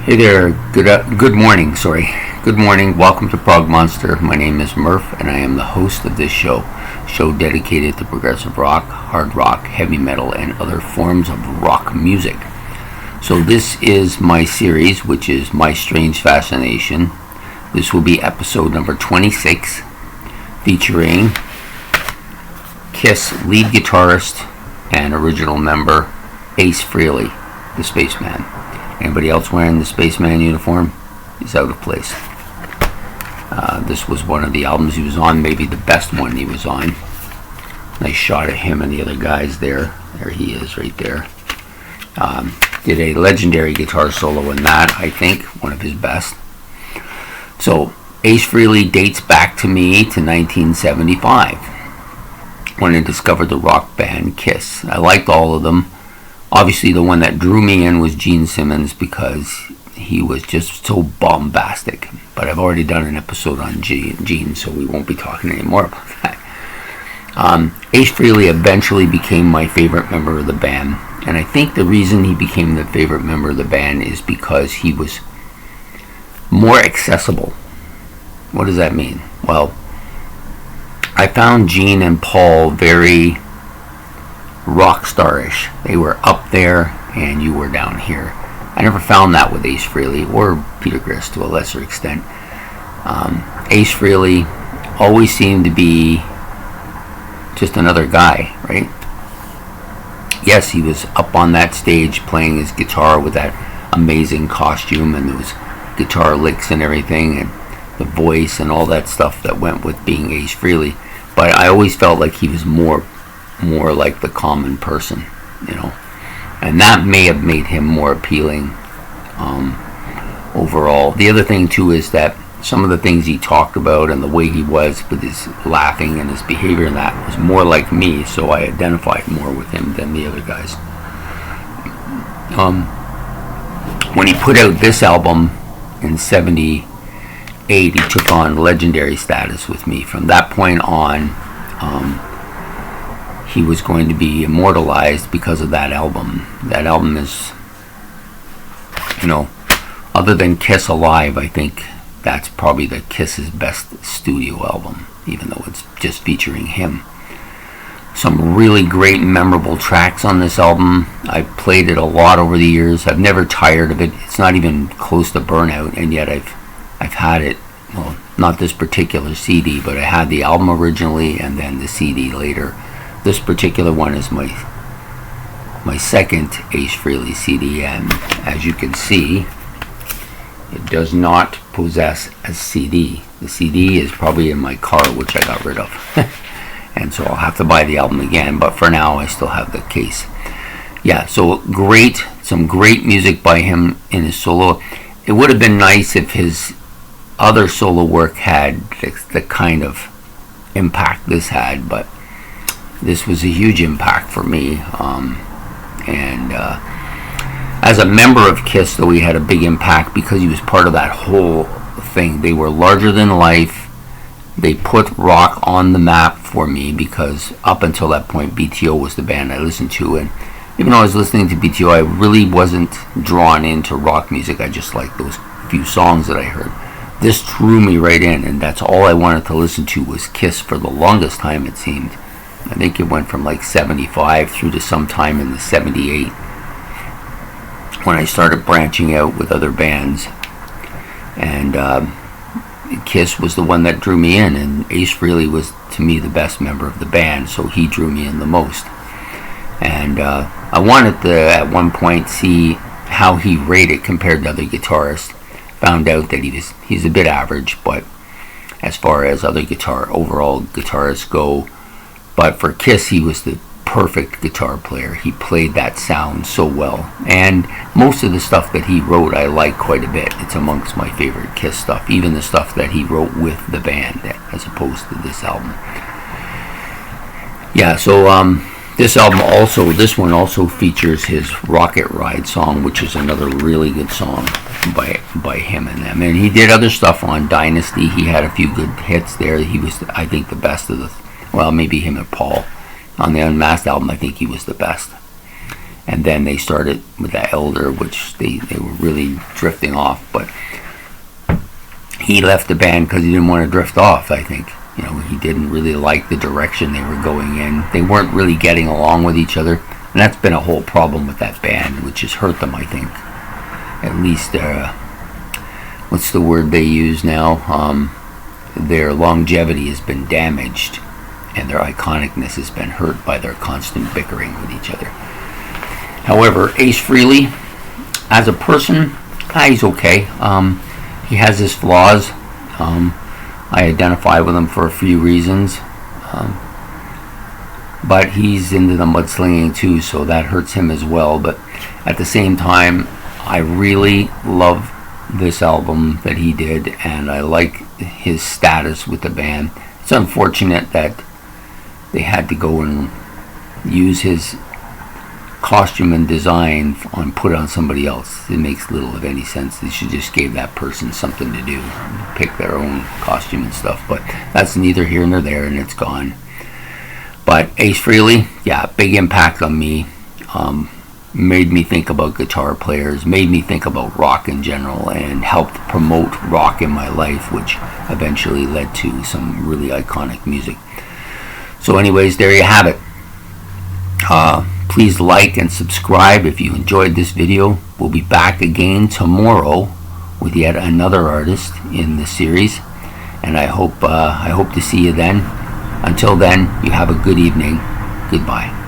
Hey there, good morning, Good morning, welcome to Prog Monster. My name is Murph and I am the host of this show dedicated to progressive rock, hard rock, heavy metal, and other forms of rock music. So this is my series, which is My Strange Fascination. This will be episode number 26, featuring Kiss lead guitarist and original member Ace Frehley, the Spaceman. Anybody else wearing the Spaceman uniform? He's out of place. This was one of the albums he was on, maybe the best one he was on. Nice shot of him and the other guys there. There he is right there. Did a legendary guitar solo in that, I think, one of his best. So, Ace Frehley dates back to me to 1975, when I discovered the rock band Kiss. I liked all of them. Obviously, the one that drew me in was Gene Simmons because he was just so bombastic. But I've already done an episode on Gene, so we won't be talking anymore about that. Ace Frehley eventually became my favorite member of the band. And I think the reason he became the favorite member of the band is because he was more accessible. What does that mean? Well, I found Gene and Paul very rock starish. They were up there and you were down here. I never found that with Ace Frehley or Peter Criss to a lesser extent. Ace Frehley always seemed to be just another guy, right? Yes, he was up on that stage playing his guitar with that amazing costume and those guitar licks and everything and the voice and all that stuff that went with being Ace Frehley. But I always felt like he was more like the common person, and that may have made him more appealing overall. The other thing too is that some of the things he talked about and the way he was with his laughing and his behavior and that was more like me, so I identified more with him than the other guys. When he put out this album in 78, he took on legendary status with me. From that point on, he was going to be immortalized because of that album. That album is, other than Kiss Alive, I think that's probably the Kiss's best studio album, even though it's just featuring him. Some really great, memorable tracks on this album. I've played it a lot over the years. I've never tired of it. It's not even close to burnout, and yet I've had it. Well, not this particular CD, but I had the album originally and then the CD later. This particular one is my second Ace Frehley CD, and as you can see, it does not possess a CD. The CD is probably in my car, which I got rid of. And so I'll have to buy the album again, but for now I still have the case. Yeah, so some great music by him in his solo. It would have been nice if his other solo work had the kind of impact this had, but this was a huge impact for me. As a member of Kiss, though, he had a big impact because he was part of that whole thing. They were larger than life. They put rock on the map for me because up until that point, BTO was the band I listened to. And even though I was listening to BTO, I really wasn't drawn into rock music. I just liked those few songs that I heard. This drew me right in, and that's all I wanted to listen to was Kiss for the longest time, it seemed. I think it went from like 75 through to sometime in the 78 when I started branching out with other bands. And Kiss was the one that drew me in, and Ace Frehley was, to me, the best member of the band, so he drew me in the most. And I wanted to, at one point, see how he rated compared to other guitarists. Found out that he's a bit average, but as far as other overall guitarists go. But for Kiss, he was the perfect guitar player. He played that sound so well. And most of the stuff that he wrote, I like quite a bit. It's amongst my favorite Kiss stuff. Even the stuff that he wrote with the band, as opposed to this album. Yeah, so this one also features his Rocket Ride song, which is another really good song by him and them. And he did other stuff on Dynasty. He had a few good hits there. He was, I think, the best of maybe him and Paul. On the Unmasked album, I think he was the best. and then they started with the Elder, which they were really drifting off. But he left the band because he didn't want to drift off, I think. You know, he didn't really like the direction they were going in. They weren't really getting along with each other, and that's been a whole problem with that band, which has hurt them, I think. At least, what's the word they use now? Their longevity has been damaged, and their iconicness has been hurt by their constant bickering with each other. However, Ace Frehley, as a person, he's okay. He has his flaws. I identify with him for a few reasons. But he's into the mudslinging too, so that hurts him as well. But at the same time, I really love this album that he did, and I like his status with the band. It's unfortunate that they had to go and use his costume and design put on somebody else. It makes little of any sense. They should just give that person something to do, pick their own costume and stuff. But that's neither here nor there, and it's gone. But Ace Frehley, yeah, big impact on me. Made me think about guitar players, made me think about rock in general, and helped promote rock in my life, which eventually led to some really iconic music. So anyways, there you have it. Please like and subscribe if you enjoyed this video. We'll be back again tomorrow with yet another artist in this series, and I hope to see you then. Until then, you have a good evening. Goodbye.